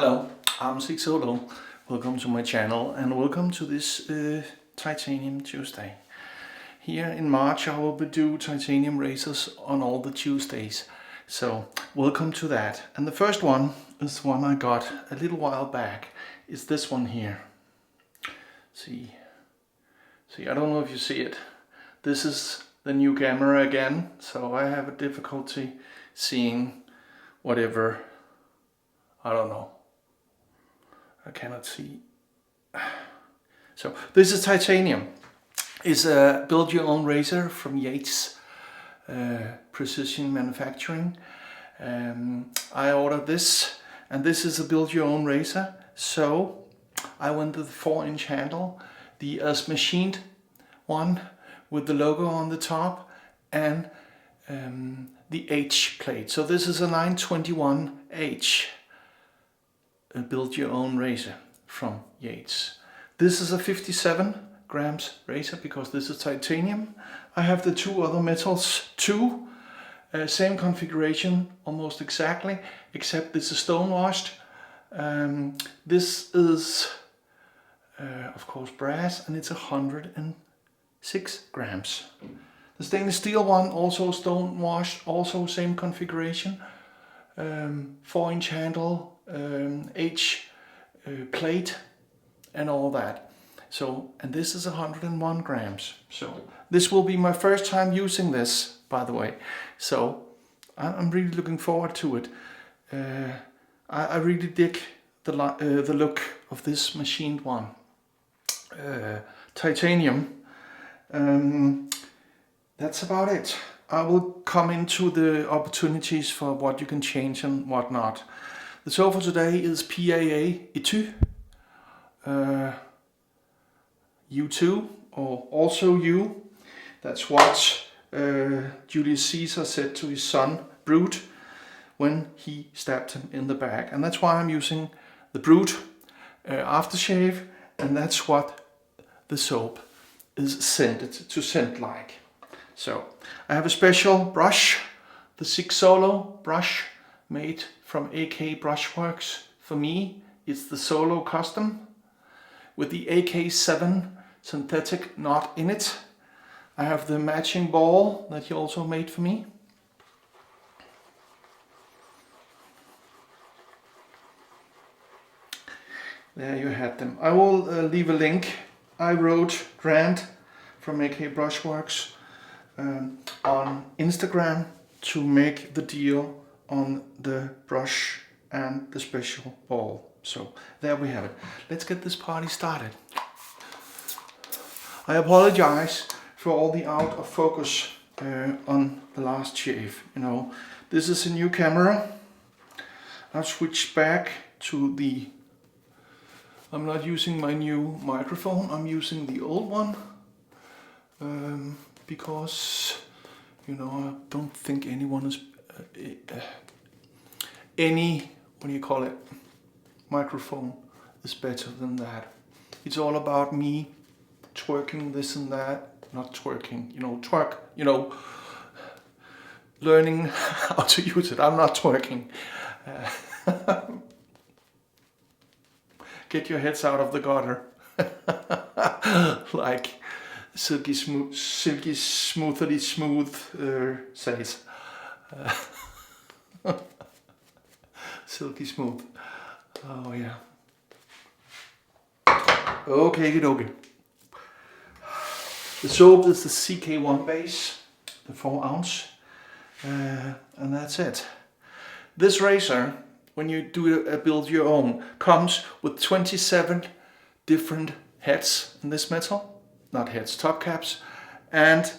Hello, I'm CCXX. Welcome to my channel and welcome to this Titanium Tuesday. Here in March I will do titanium razors on all the Tuesdays. So welcome to that. And the first one is one I got a little while back. It's this one here. See, I don't know if you see it. This is the new camera again, so I have a difficulty seeing whatever. I don't know. I cannot see. So this is titanium. It's a build your own razor from YATES Precision Manufacturing. I ordered this, and this is a build your own razor. So I went with the 4-inch handle, the as machined one with the logo on the top, and the H plate. So this is a 921H. Build your own razor from YATES. This is a 57 grams razor because this is titanium. I have the two other metals too, same configuration almost exactly, except this is stone washed. This is of course brass, and it's 106 grams. The stainless steel one also stone washed, also same configuration, 4-inch handle, H plate and all that. So, and this is 101 grams. So this will be my first time using this, by the way. So I'm really looking forward to it. I really dig the look of this machined one. Titanium. That's about it. I will come into the opportunities for what you can change and what not. The soap for today is YATES U2, or also U. That's what Julius Caesar said to his son Brut when he stabbed him in the back. And that's why I'm using the Brut aftershave, and that's what the soap is scented to scent like. So I have a special brush, the 6 Solo brush made from AK BrushWorx. For me, it's the Solo Custom with the AK7 synthetic knot in it. I have the matching ball that he also made for me. There you had them. I will leave a link. I wrote Grant from AK BrushWorx on Instagram to make the deal on the brush and the special ball. So there we have it. Let's get this party started. I apologize for all the out of focus on the last shave. You know, this is a new camera. I've switched back to the, I'm not using my new microphone, I'm using the old one, because, you know, I don't think anyone is what do you call it, microphone is better than that. It's all about me twerking this and that, not twerking, you know, twerk, you know, learning how to use it. I'm not twerking. Get your heads out of the gutter. Like silky smoothly smooth says. Silky smooth. Oh yeah. Okay, okay. The soap is the CK1 base, the 4 ounce, and that's it. This razor, when you do a build your own, comes with 27 different heads in this metal, not heads, top caps, and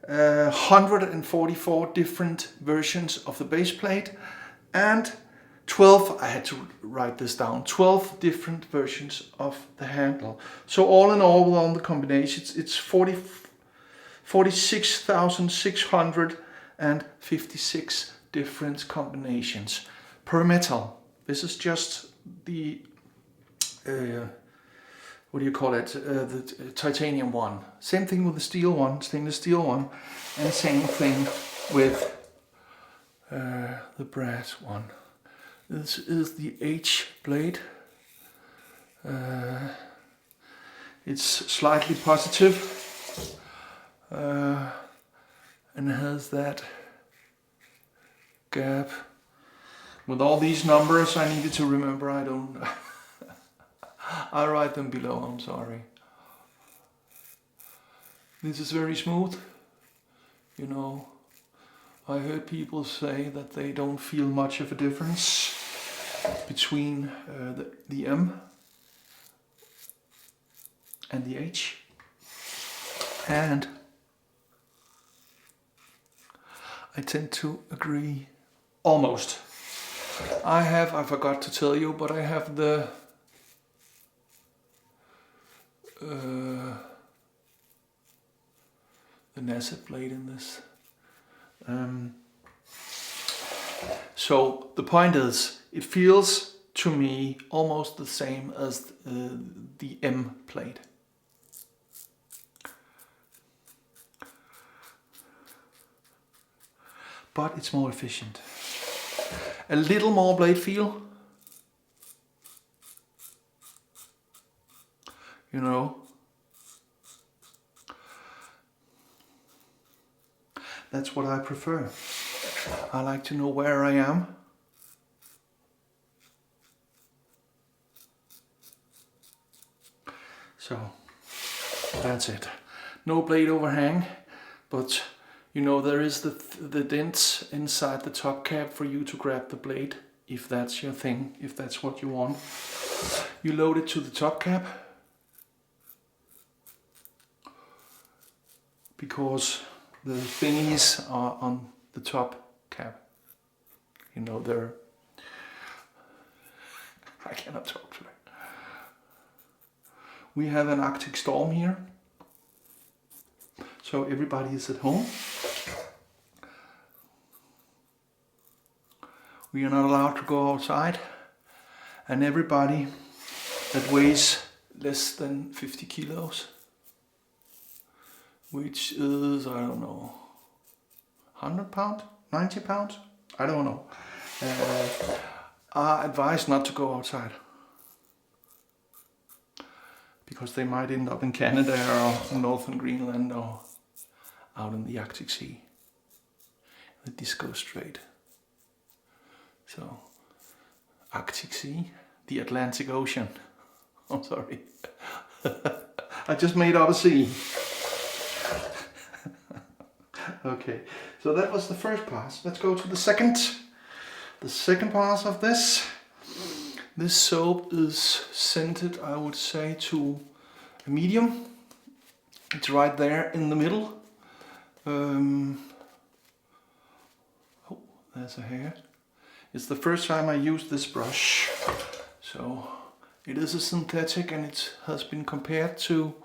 144 different versions of the base plate, and 12, I had to write this down, 12 different versions of the handle. So all in all, with all the combinations, it's 46,656 different combinations per metal. This is just the, what do you call it, the titanium one. Same thing with the steel one, stainless steel one, and same thing with the brass one. This is the H blade. It's slightly positive and has that gap. With all these numbers I needed to remember, I don't... I'll write them below, I'm sorry. This is very smooth. You know, I heard people say that they don't feel much of a difference between the M and the H. And I tend to agree almost. I forgot to tell you, but I have the Nacet blade in this. So the point is, it feels to me almost the same as the M blade. But it's more efficient. A little more blade feel. You know. That's what I prefer. I like to know where I am. So that's it. No blade overhang, but you know, there is the dents inside the top cap for you to grab the blade, if that's your thing, if that's what you want. You load it to the top cap, because the thingies are on the top cap. You know, they're... I cannot talk today. We have an Arctic storm here, so everybody is at home. We are not allowed to go outside, and everybody that weighs less than 50 kilos, which is, I don't know, 100 pounds, 90 pounds, I don't know, are advised not to go outside, because they might end up in Canada or northern Greenland or out in the Arctic Sea, the Disco Strait. So, Arctic Sea, the Atlantic Ocean. I'm sorry. I just made up a sea. Okay, so that was the first pass. Let's go to the second. The second pass of this. This soap is scented, I would say, to a medium. It's right there in the middle. Oh, there's a hair. It's the first time I used this brush, so it is a synthetic, and it has been compared to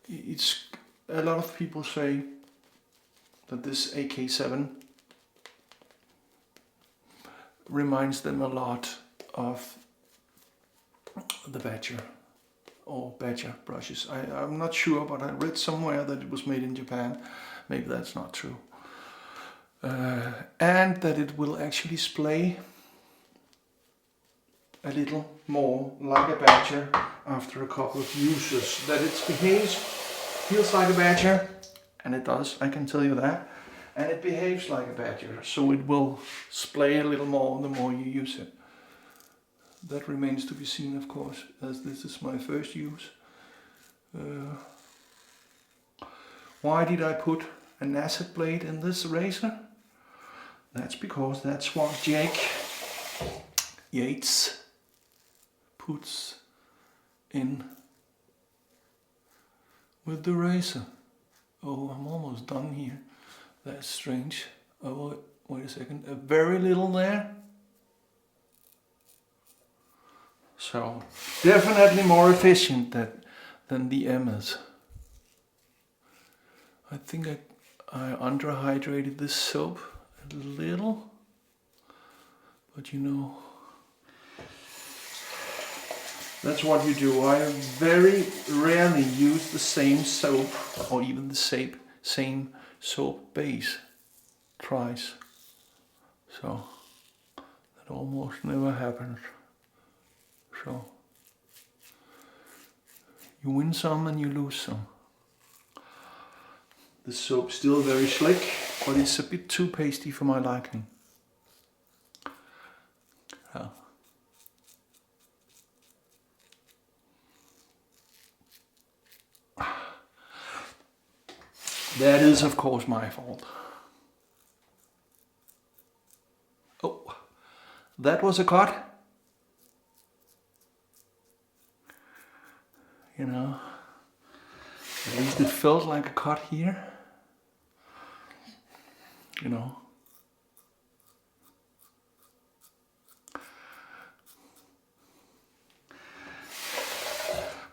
it's a lot of people say that this AK7 reminds them a lot of the Badger or Badger brushes. I'm not sure, but I read somewhere that it was made in Japan. Maybe that's not true. And that it will actually splay a little more like a Badger after a couple of uses. That it feels like a Badger, and it does, I can tell you that. And it behaves like a Badger, so it will splay a little more the more you use it. That remains to be seen, of course, as this is my first use. Why did I put a Nacet blade in this razor? That's because that's what Yates puts in with the razor. Oh, I'm almost done here. That's strange. Oh, wait a second. A very little there. So, definitely more efficient than the M is. I think I underhydrated this soap a little, but you know, that's what you do. I very rarely use the same soap or even the same soap base tries. So that almost never happens. So you win some and you lose some. The soap's still very slick, but it's a bit too pasty for my liking. That is of course my fault. Oh, that was a cut. You know, at least it felt like a cut here. You know.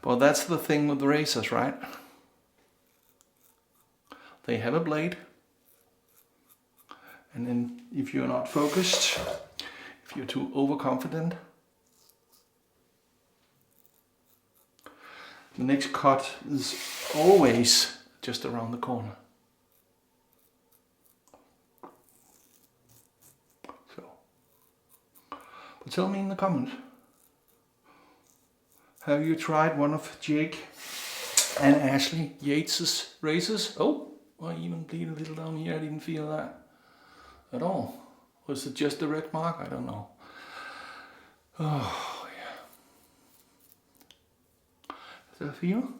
But that's the thing with the razors, right? They have a blade, and then if you're not focused, if you're too overconfident, the next cut is always just around the corner. So, but tell me in the comments, have you tried one of Jake and Ashley Yates' razors? Oh, I even bleed a little down here. I didn't feel that at all. Was it just a red mark? I don't know. Oh, yeah. Does that feel?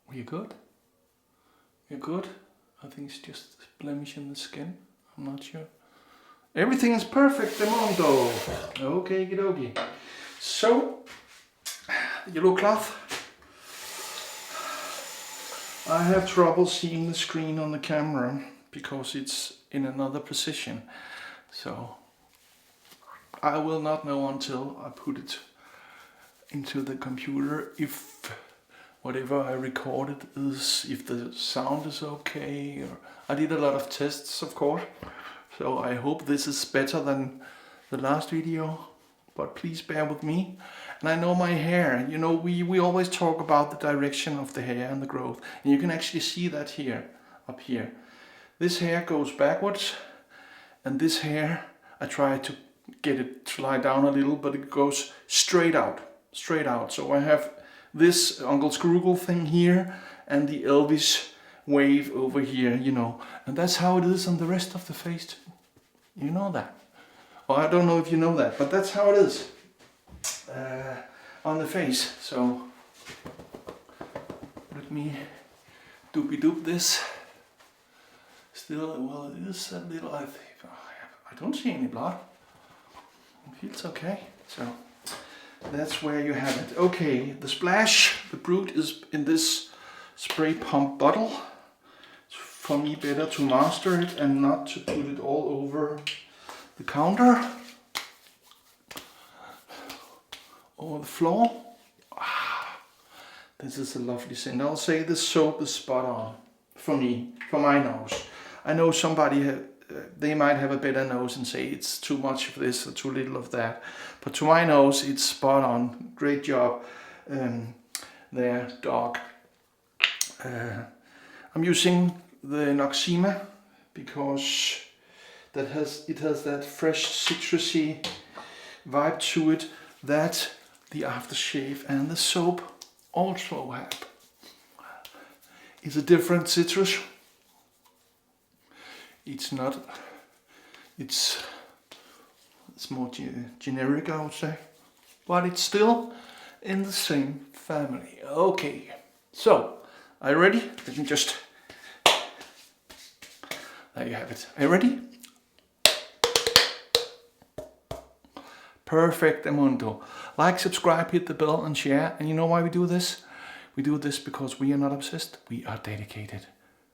Are you good? You're good? I think it's just a blemish in the skin. I'm not sure. Everything is perfect, Demondo. Okay, dokie. So, the yellow cloth. I have trouble seeing the screen on the camera because it's in another position. So, I will not know until I put it into the computer if whatever I recorded is, if the sound is okay. Or I did a lot of tests, of course. So I hope this is better than the last video, but please bear with me. And I know my hair, you know, we always talk about the direction of the hair and the growth. And you can actually see that here, up here. This hair goes backwards, and this hair, I try to get it to lie down a little, but it goes straight out. So I have this Uncle Scroogle thing here, and the Elvis wave over here, you know. And that's how it is on the rest of the face too. You know that. Well, I don't know if you know that, but that's how it is on the face. So let me doopy-doop this. Still, well, it is a little, I don't see any blood. It feels okay. So that's where you have it. Okay, the splash, the Brut is in this spray pump bottle. It's for me better to master it and not to put it all over the counter or the floor. This is a lovely scent. I'll say this soap is spot on for me, for my nose. I know somebody, they might have a better nose and say it's too much of this or too little of that. But to my nose, it's spot on. Great job there, dog. I'm using the Noxema because it has that fresh citrusy vibe to it that the aftershave and the soap also have. It's a different citrus. It's not, it's more generic, I would say, but it's still in the same family. Okay, so are you ready? Let me just, there you have it. Are you ready? Perfect, Amundo. Like, subscribe, hit the bell and share. And you know why we do this? We do this because we are not obsessed, we are dedicated.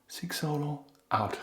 CCXX out.